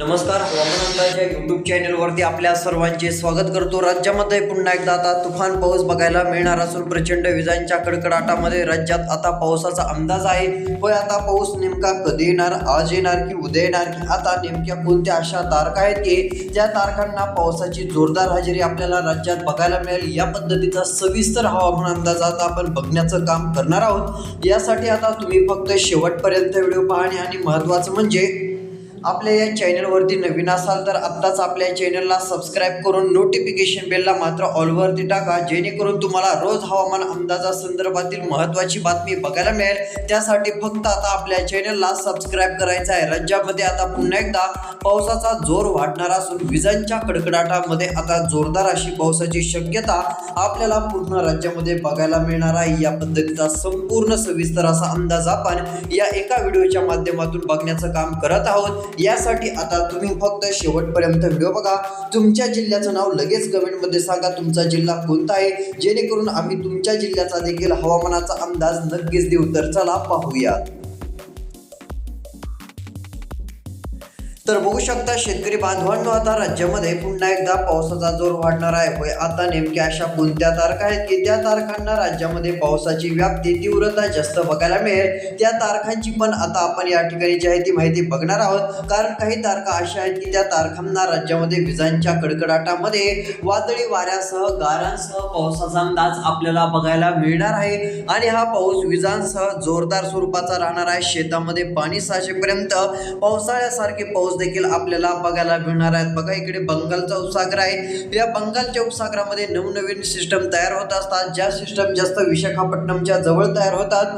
नमस्कार, हवामान अंदाज या यूट्यूब चॅनलवरती आपल्या सर्वांचे स्वागत करतो। राज्यामध्ये पुन्हा एकदा आता तुफान पाऊस बघायला मिळणार असून प्रचंड विजांच्या कडकडाटामध्ये राज्यात आता पावसाचा अंदाज आहे। होय, आता पाऊस नेमका कधी येणार, आज येणार की उद्या येणार की आता नेमक्या कोणत्या अशा तारखा आहेत की ज्या तारखांना पावसाची जोरदार हजेरी आपल्याला राज्यात बघायला मिळेल, या पद्धतीचा सविस्तर हवामान अंदाज आता आपण बघण्याचं काम करणार आहोत। यासाठी आता तुम्ही फक्त शेवटपर्यंत व्हिडिओ पाहणे आणि महत्त्वाचं म्हणजे आपल्या या चॅनलवरती नवीन असाल तर आत्ताच आपल्या चॅनलला सबस्क्राईब करून नोटिफिकेशन बेलला मात्र ऑलवरती टाका, जेणेकरून तुम्हाला रोज हवामान अंदाजासंदर्भातील महत्त्वाची बातमी बघायला मिळेल। त्यासाठी फक्त आता आपल्या चॅनलला सबस्क्राईब करायचं आहे। राज्यामध्ये आता पुन्हा एकदा पावसाचा जोर वाढणार असून विजांच्या कडकडाटामध्ये आता जोरदार अशी पावसाची शक्यता आपल्याला पूर्ण राज्यामध्ये बघायला मिळणार आहे। या पद्धतीचा संपूर्ण सविस्तर असा अंदाज आपण या एका व्हिडिओच्या माध्यमातून बघण्याचं काम करत आहोत। यासाठी आता तुम्ही फक्त शेवटपर्यंत व्हिडिओ बघा। तुमच्या जिल्ह्याचं नाव लगेच कमेंटमध्ये सांगा, तुमचा जिल्हा कोणता आहे, जेणेकरून आम्ही तुमच्या जिल्ह्याचा देखील हवामानाचा अंदाज नक्कीच देऊ। तर चला पाहूया। तर बघू शकता शेतकरी बांधवांनो, आता राज्यामध्ये पुन्हा एकदा पावसाचा जोर वाढणार आहे। होय, आता नेमक्या अशा कोणत्या तारखा आहेत की त्या तारखांना राज्यामध्ये पावसाची व्याप्ती तीव्रता जास्त बघायला मिळेल, त्या तारखांची पण आता आपण या ठिकाणी जी आहे ती माहिती बघणार आहोत। कारण काही तारखा अशा आहेत की त्या तारखांना राज्यामध्ये विजांच्या कडकडाटामध्ये वादळी वाऱ्यासह गारांसह पावसाचा अंदाज आपल्याला बघायला मिळणार आहे। आणि हा पाऊस विजांसह जोरदार स्वरूपाचा राहणार आहे। शेतामध्ये पाणी साचेपर्यंत पावसाळ्यासारखे पाऊस देखील आपल्याला बघायला मिळणार आहेत। बघा, इकडे बंगालचा उपसागर आहे। या बंगालच्या उपसागरामध्ये नवनवीन सिस्टम तयार होत असतात, ज्या सिस्टम जास्त विशाखापट्टणमच्या जवळ तयार होतात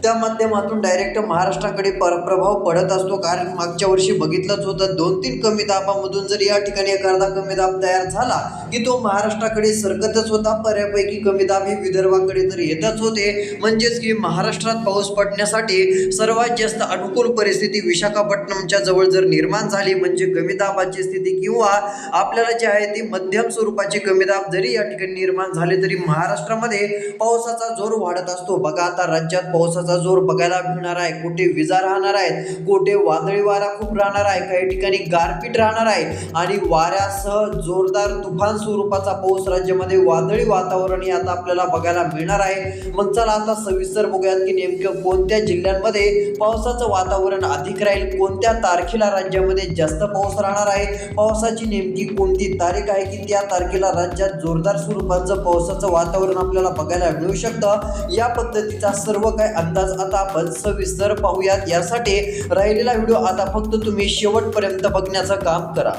त्या माध्यमातून डायरेक्ट महाराष्ट्राकडे प्रभाव पडत असतो। कारण मागच्या वर्षी बघितलंच होतं, 2-3 कमी दाबामधून जर या ठिकाणी एखादा कमी दाब तयार झाला की तो महाराष्ट्राकडे सरकतच होता। बऱ्यापैकी कमी दाब हे विदर्भाकडे तर येतच होते, म्हणजेच की महाराष्ट्रात पाऊस पडण्यासाठी सर्वात जास्त अनुकूल परिस्थिती विशाखापट्टणमच्या जवळ जर निर्माण झाली, म्हणजे कमी दाबाची स्थिती किंवा आपल्याला जे आहे ती मध्यम स्वरूपाची कमी दाब जरी या ठिकाणी निर्माण झाले तरी महाराष्ट्रामध्ये पावसाचा जोर वाढत असतो। बघा, आता राज्यात पावसाचा जोर बघायला मिळणार आहे। कुठे विजा राहणार आहेत, कुठे वादळी वारा खूप राहणार आहे, काही ठिकाणी गारपीट राहणार आहे आणि वाऱ्यासह जोरदार तुफान स्वरूपाचा पाऊस राज्यामध्ये वादळी वातावरण आता आपल्याला बघायला मिळणार आहे। मग चला आता सविस्तर बघूयात की नेमकं कोणत्या जिल्ह्यांमध्ये पावसाचं वातावरण अधिक राहील, कोणत्या तारखेला राज्यामध्ये जास्त पाऊस राहणार आहे, पावसाची नेमकी कोणती तारीख आहे की त्या तारखेला राज्यात जोरदार स्वरूपाचं पावसाचं वातावरण आपल्याला बघायला मिळू शकतं। या पद्धतीचा सर्व काही अंदाज आता आपण सविस्तर पाहूयात। यासाठी राहिलेला व्हिडिओ आता फक्त तुम्ही शेवटपर्यंत बघण्याचं काम करा।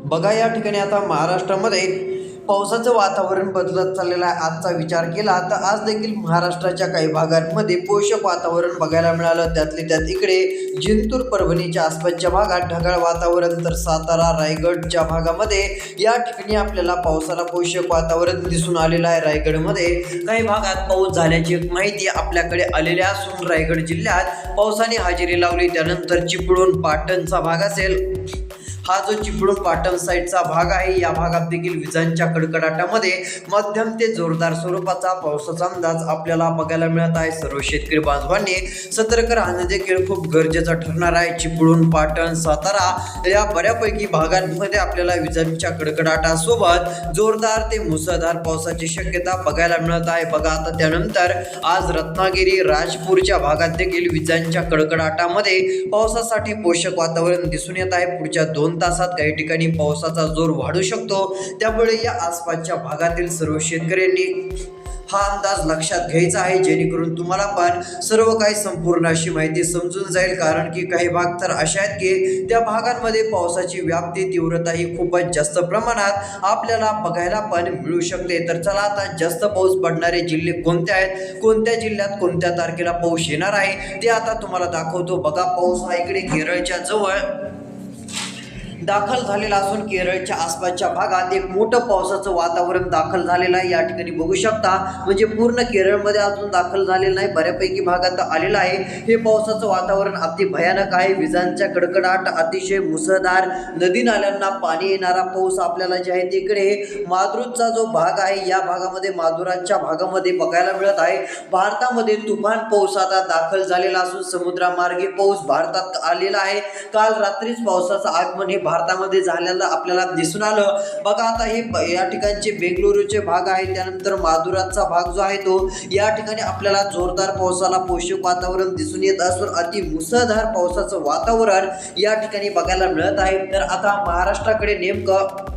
बघा, या ठिकाणी आता महाराष्ट्रामध्ये पावसाचं वातावरण बदलत चाललेलं आहे। आजचा विचार केला तर आज देखील महाराष्ट्राच्या काही भागांमध्ये पोषक वातावरण बघायला मिळालं। त्यातले त्यात इकडे जिंतूर परभणीच्या आसपासच्या भागात ढगाळ वातावरण, तर सातारा रायगडच्या भागामध्ये या ठिकाणी आपल्याला पावसाला पोषक वातावरण दिसून आलेलं आहे। रायगडमध्ये काही भागात पाऊस झाल्याची माहिती आपल्याकडे आलेली असून रायगड जिल्ह्यात पावसाने हजेरी लावली। त्यानंतर चिपळूण पाटणचा भाग असेल, हा जो चिपळूण पाटण साईडचा भाग आहे, या भागात देखील विजांच्या कडकडाटामध्ये मध्यम ते जोरदार स्वरूपाचा पावसाचा अंदाज आपल्याला बघायला मिळत आहे। सर्व शेतकरी बांधवांनी सतर्क राहणं देखील खूप गरजेचं ठरणार आहे। चिपळूण पाटण सातारा या बऱ्यापैकी भागांमध्ये आपल्याला विजांच्या कडकडाटासोबत जोरदार ते मुसळधार पावसाची शक्यता बघायला मिळत आहे। बघा, आता त्यानंतर आज रत्नागिरी राजपूरच्या भागात देखील विजांच्या कडकडाटामध्ये पावसासाठी पोषक वातावरण दिसून येत आहे। पुढच्या 2 तासात काही ठिकाणी पावसाचा जोर वाढू शकतो, त्यामुळे या आसपासच्या भागातील सर्व शेतकऱ्यांनी हा अंदाज लक्षात घ्यायचा आहे, जेणेकरून तुम्हाला पण सर्व काही संपूर्ण अशी माहिती समजून जाईल। कारण की काही भाग तर अशा आहेत की त्या भागांमध्ये पावसाची व्याप्ती तीव्रता ही खूपच जास्त प्रमाणात आपल्याला बघायला पण मिळू शकते। तर चला आता जास्त पाऊस पडणारे जिल्हे कोणते आहेत, कोणत्या जिल्ह्यात कोणत्या तारखेला पाऊस येणार आहे ते आता तुम्हाला दाखवतो। बघा, पाऊस हा इकडे केरळच्या जवळ दाखल झालेला असून केरळच्या आसपासच्या भागात एक मोठं पावसाचं वातावरण दाखल झालेलं आहे। या ठिकाणी बघू शकता म्हणजे पूर्ण केरळमध्ये अजून दाखल झालेलं नाही, बऱ्यापैकी भागात आलेलं आहे। हे पावसाचं वातावरण अति भयानक आहे। विजांच्या कडकडाट, अतिशय मुसळधार, नदी नाल्यांना पाणी येणारा पाऊस आपल्याला जे आहे तिकडे माधुरचा जो भाग आहे या भागामध्ये माधुराच्या भागामध्ये बघायला मिळत आहे। भारतामध्ये तुफान पाऊस आता दाखल झालेला असून समुद्रामार्गे पाऊस भारतात आलेला आहे। काल रात्रीच पावसाचं आगमन हे भारतामध्ये झालेलं आपल्याला दिसून आलं। बघा आता हे या ठिकाणचे बेंगलुरूचे भाग आहे, त्यानंतर माधुराचा भाग जो आहे तो या ठिकाणी आपल्याला जोरदार पावसाला पोषक वातावरण दिसून येत असून अति मुसळधार पावसाचं वातावरण या ठिकाणी बघायला मिळत आहे। तर आता महाराष्ट्राकडे नेमकं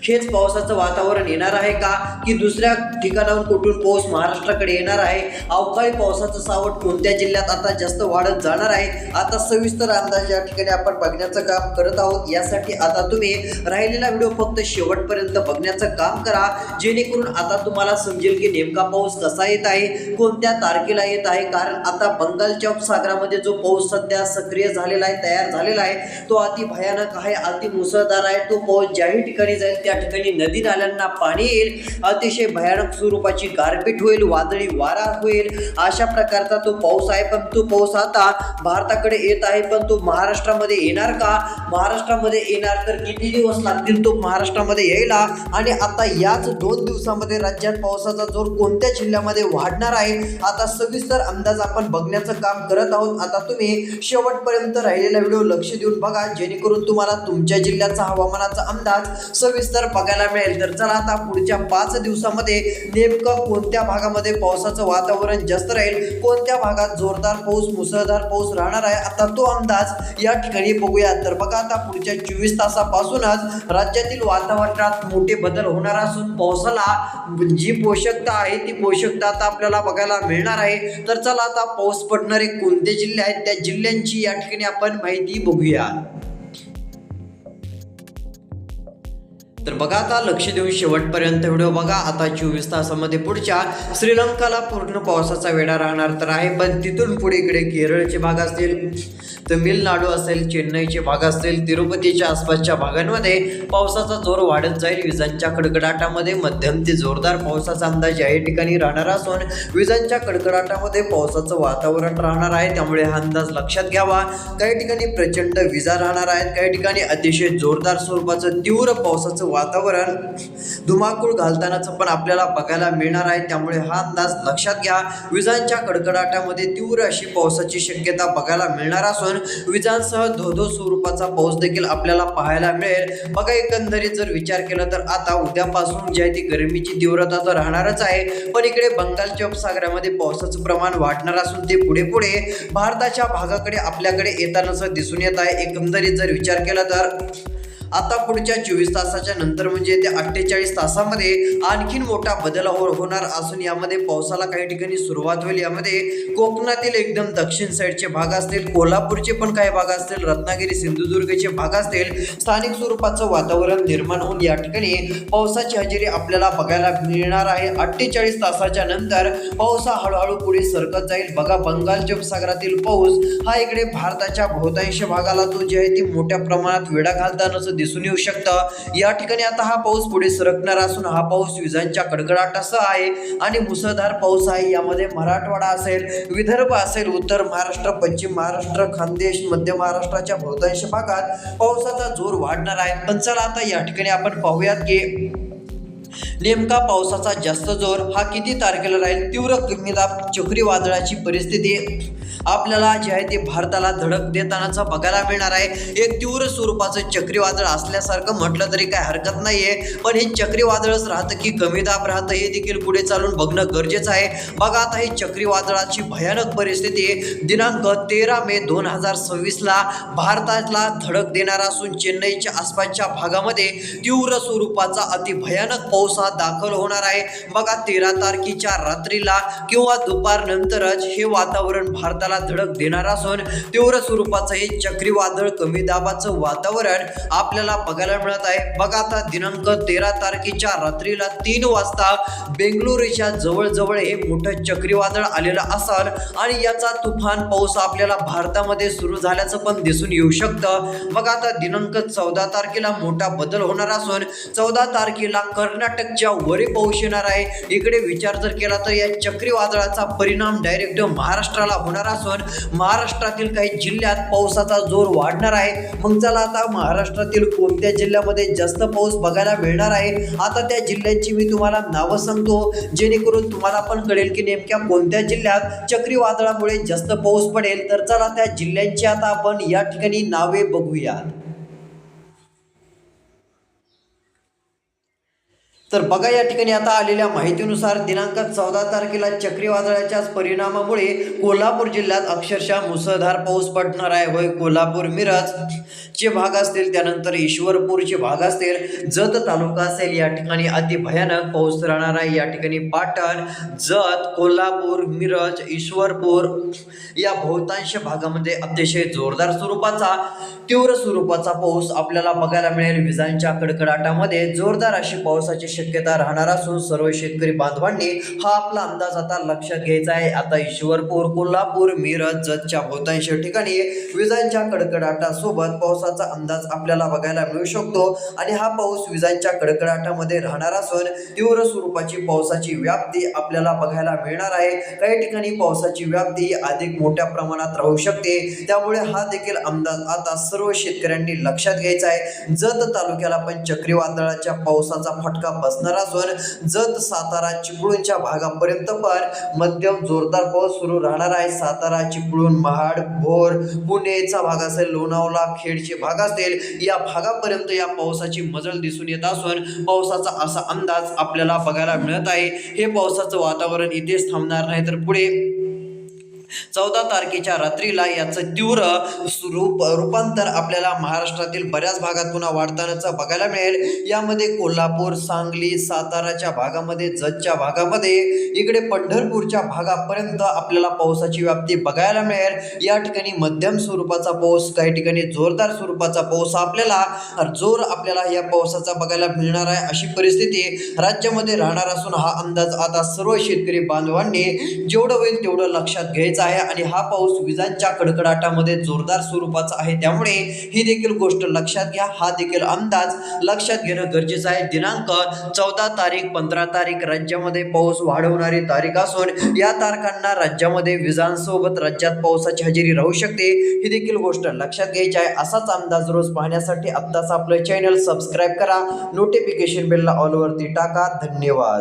हेच पावसाचं वातावरण येणार आहे का, की दुसऱ्या ठिकाणाहून कुठून पाऊस महाराष्ट्राकडे येणार आहे? अवकाळी पावसाचं सावट कोणत्या जिल्ह्यात आता जास्त वाढत जाणार आहे? आता सविस्तर अंदाज या ठिकाणी आपण बघण्याचं काम करत आहोत। यासाठी आता तुम्ही राहिलेला व्हिडिओ फक्त शेवटपर्यंत बघण्याचं काम करा, जेणेकरून आता तुम्हाला समजेल की नेमका पाऊस कसा येत आहे, कोणत्या तारखेला येत आहे। कारण आता बंगालच्या उपसागरामध्ये जो पाऊस सध्या सक्रिय झालेला आहे, तयार झालेला आहे, तो अति भयानक आहे, अति मुसळधार आहे। तो पाऊस ज्याही ठिकाणी जाईल त्या ठिकाणी नदी नाल्यांना पाणी येईल, अतिशय भयानक स्वरूपाची गारपीट होईल, वादळी वारा होईल, अशा प्रकारचा तो पाऊस आहे। पण तो पाऊस आता भारताकडे येत आहे, पण तो महाराष्ट्रामध्ये येणार का? महाराष्ट्रामध्ये येणार तर किती दिवस लागतील तो महाराष्ट्रामध्ये यायला? आणि आता याच 2 दिवसामध्ये राज्यात पावसाचा जोर कोणत्या जिल्ह्यामध्ये वाढणार आहे? आता सविस्तर अंदाज आपण बघण्याचं काम करत आहोत। आता तुम्ही शेवटपर्यंत राहिलेला व्हिडिओ लक्ष देऊन बघा, जेणेकरून तुम्हाला तुमच्या जिल्ह्याचा हवामानाचा अंदाज सविस्तर बघायला मिळेल। तर चला आता पुढच्या 5 दिवसामध्ये नेमकं कोणत्या भागामध्ये पावसाचं वातावरण जास्त राहील, कोणत्या भागात जोरदार पाऊस, मुसळधार पाऊस राहणार आहे, आता तो अंदाज या ठिकाणी बघूया। तर बघा आता पुढच्या 24 तासापासूनच राज्यातील वातावरणात मोठे बदल होणार असून पावसाला जी पोषकता आहे ती पोषकता आता आपल्याला बघायला मिळणार आहे। तर चला आता पाऊस पडणारे कोणते जिल्हे आहेत त्या जिल्ह्यांची या ठिकाणी आपण माहिती बघूया। तर बघा आता लक्ष देऊन शेवटपर्यंत व्हिडिओ बघा। आता 24 तासामध्ये पुढच्या श्रीलंकाला पूर्ण पावसाचा वेढा राहणार तर आहे, पण तिथून पुढे इकडे केरळचे भाग असतील, तमिळनाडू असेल, चेन्नईचे भाग असतील, तिरुपतीच्या आसपासच्या भागांमध्ये पावसाचा जोर वाढत जाईल। विजांच्या कडकडाटामध्ये मध्यम ते जोरदार पावसाचा अंदाज या ठिकाणी राहणार असून विजांच्या कडकडाटामध्ये पावसाचं वातावरण राहणार आहे, त्यामुळे हा अंदाज लक्षात घ्यावा। काही ठिकाणी प्रचंड विजा राहणार आहेत, काही ठिकाणी अतिशय जोरदार स्वरूपाचं तीव्र पावसाचं वातावरण धुमाकूळ घालतानाच पण आपल्याला बघायला मिळणार आहे, त्यामुळे हा अंदाज लक्षात घ्या। विजांच्या कडकडाटामध्ये तीव्र अशी पावसाची शक्यता बघायला मिळणार असून विजांसह धोधो स्वरूपाचा पाऊस देखील आपल्याला पाहायला मिळेल। बघा एकंदरीत जर विचार केला तर आता उद्यापासून जी आहे ती गरमीची तीव्रता तर राहणारच आहे, पण इकडे बंगालच्या उपसागरामध्ये पावसाचं प्रमाण वाढणार असून ते पुढे पुढे भारताच्या भागाकडे आपल्याकडे येतानाच दिसून येत आहे। एकंदरीत जर विचार केला तर आता पुढच्या 24 तासाच्या नंतर म्हणजे ते 48 तासामध्ये आणखीन मोठा बदल होणार असून यामध्ये पावसाला काही ठिकाणी सुरुवात होईल। यामध्ये कोकणातील एकदम दक्षिण साईडचे भाग असतील, कोल्हापूरचे पण काही भाग असतील, रत्नागिरी सिंधुदुर्गचे भाग असतील, स्थानिक स्वरूपाचं वातावरण निर्माण होऊन या ठिकाणी पावसाची हजेरी आपल्याला बघायला मिळणार आहे। 48 तासाच्या नंतर पाऊस हा हळूहळू पुढे सरकत जाईल। बघा बंगालच्या उपसागरातील पाऊस हा इकडे भारताच्या बहुतांश भागाला तो जे आहे ती मोठ्या प्रमाणात वेढा घालताना दिसून येऊ शकतं। या ठिकाणी आता हा पाऊस पुढे सरकणार असून हा पाऊस विजांच्या कडकडाटासह आहे आणि मुसळधार पाऊस आहे। यामध्ये मराठवाडा असेल, विदर्भ असेल, उत्तर महाराष्ट्र, पश्चिम महाराष्ट्र, खानदेश, मध्य महाराष्ट्राच्या बहुतांश भागात पावसाचा जोर वाढणार आहे। पण चला आता या ठिकाणी आपण पाहूयात की नेमका पावसाचा जास्त जोर हा किती तारखेला राहील। तीव्र कमी दाब चक्रीवादळाची परिस्थिती आपल्याला जे आहे ते भारताला धडक देतानाच बघायला मिळणार आहे। एक तीव्र स्वरूपाचं चक्रीवादळ असल्यासारखं म्हटलं तरी काय हरकत नाहीये, पण हे चक्रीवादळच राहतं की कमी दाब राहतं हे देखील पुढे चालून बघणं गरजेचं आहे। बघा आता ही चक्रीवादळाची भयानक परिस्थिती दिनांक 13 मे 2026ला भारताला धडक देणार असून चेन्नईच्या आसपासच्या भागामध्ये तीव्र स्वरूपाचा अति भयानक पाऊस हा पावसात दाखल होणार आहे. बघा 13 तारखेच्या रात्रीला किंवा दुपारनंतरच हे वातावरण भारताला धडक देणार असून तीव्र स्वरूपाचं हे चक्रीवादळ कमी दाबाचं वातावरण आपल्याला बघायला मिळत आहे. बघा आता दिनांक 13 तारखेच्या रात्रीला 3 वाजता बेंगळुरूच्या जवळजवळ हे मोठं चक्रीवादळ आलेलं असेल आणि याचा तुफान पाऊस आपल्याला भारतामध्ये सुरू झाल्याचं पण दिसून येऊ शकतं. बघा आता दिनांक 14 तारखेला मोठा बदल होणार असून 14 तारखेला कर्नाटकच्या वरी पाऊस येणार आहे. इकडे विचार जर केला तर या चक्रीवादळाचा परिणाम डायरेक्ट महाराष्ट्राला होणार असून महाराष्ट्रातील काही जिल्ह्यात पावसाचा जोर वाढणार आहे. मग चला आता महाराष्ट्रातील कोणत्या जिल्ह्यामध्ये जास्त पाऊस बघायला मिळणार आहे, आता त्या जिल्ह्यांची मी तुम्हाला नावं सांगतो जेणेकरून तुम्हाला पण कळेल की नेमक्या कोणत्या जिल्ह्यात चक्रीवादळामुळे जास्त पाऊस पडेल. तर चला त्या जिल्ह्यांची आता आपण या ठिकाणी नावे बघूया. तर बघा या ठिकाणी आता आलेल्या माहितीनुसार दिनांक 14 तारखेला चक्रीवादळाच्या परिणामामुळे कोल्हापूर जिल्ह्यात अक्षरशः मुसळधार पाऊस पडणार आहे. होय, कोल्हापूर मिरज चे भाग असतील, त्यानंतर ईश्वरपूरचे भाग असतील, जत तालुका असेल, या ठिकाणी अति भयानक पाऊस राहणार आहे. या ठिकाणी पाटण, जत, कोल्हापूर, मिरज, ईश्वरपूर या बहुतांश भागामध्ये अतिशय जोरदार स्वरूपाचा तीव्र स्वरूपाचा पाऊस आपल्याला बघायला मिळेल. विजांच्या कडकडाटामध्ये जोरदार अशी पावसाची शक्यता राहणार असून सर्व शेतकरी बांधवांनी हा आपला अंदाज आता लक्षात घ्यायचा आहे. आता ईश्वरपूर, कोल्हापूर, मिरज, जतच्या बहुतांश ठिकाणी विजांच्या कडकडाटासोबत पावसाचा अंदाज आपल्याला बघायला मिळू शकतो आणि हा पाऊस विजांच्या कडकडाटामध्ये राहणार असून तीव्र स्वरूपाची पावसाची व्याप्ती आपल्याला बघायला मिळणार आहे. काही ठिकाणी पावसाची व्याप्ती अधिक मोठ्या प्रमाणात राहू शकते. त्यामुळे हा देखील अंदाज आता सर्व शेतकऱ्यांनी लक्षात घ्यायचा आहे. जत तालुक्याला पण चक्रीवादळाच्या पावसाचा फटका बसणार असून जत, सातारा, चिपळूणच्या भागापर्यंत पण मध्यम जोरदार पाऊस सुरू राहणार आहे. सातारा, चिपळूण, महाड, भोर, पुणेचा भाग असेल, लोणावळा, खेडचे भाग असतील, या भागापर्यंत या पावसाची मजल दिसून येत असून पावसाचा असा अंदाज आपल्याला बघायला मिळत आहे. हे पावसाचं वातावरण इथेच थांबणार नाही, तर पुढे 14 तारखेच्या रात्रीला याचं तीव्र रूपांतर आपल्याला महाराष्ट्रातील बऱ्याच भागात पुन्हा वाढतानाच बघायला मिळेल. यामध्ये कोल्हापूर, सांगली, साताराच्या भागामध्ये, जतच्या भागामध्ये, इकडे पंढरपूरच्या भागापर्यंत आपल्याला पावसाची व्याप्ती बघायला मिळेल. या ठिकाणी मध्यम स्वरूपाचा पाऊस, काही ठिकाणी जोरदार स्वरूपाचा पाऊस आपल्याला या पावसाचा बघायला मिळणार आहे. अशी परिस्थिती राज्यामध्ये राहणार असून हा अंदाज आता सर्व शेतकरी बांधवांनी जेवढं होईल तेवढं लक्षात घ्यायचं आहे. आणि हा पाऊस विजांच्या कडकडाटामध्ये जोरदार स्वरूपाचा आहे, त्यामुळे ही देखील गोष्ट लक्षात घ्या. हा देखील अंदाज लक्षात घेणं गरजेचं आहे. दिनांक 14 तारीख, 15 तारीख राज्यामध्ये पाऊस वाढवणारी तारीख असून या तारखांना राज्यामध्ये विजांसोबत राज्यात पावसाची हजेरी राहू शकते. ही देखील गोष्ट लक्षात घ्यायची आहे. असाच अंदाज रोज पाहण्यासाठी आत्ताच आपलं चॅनल सबस्क्राईब करा, नोटिफिकेशन बेलला ऑल वरती टाका. धन्यवाद.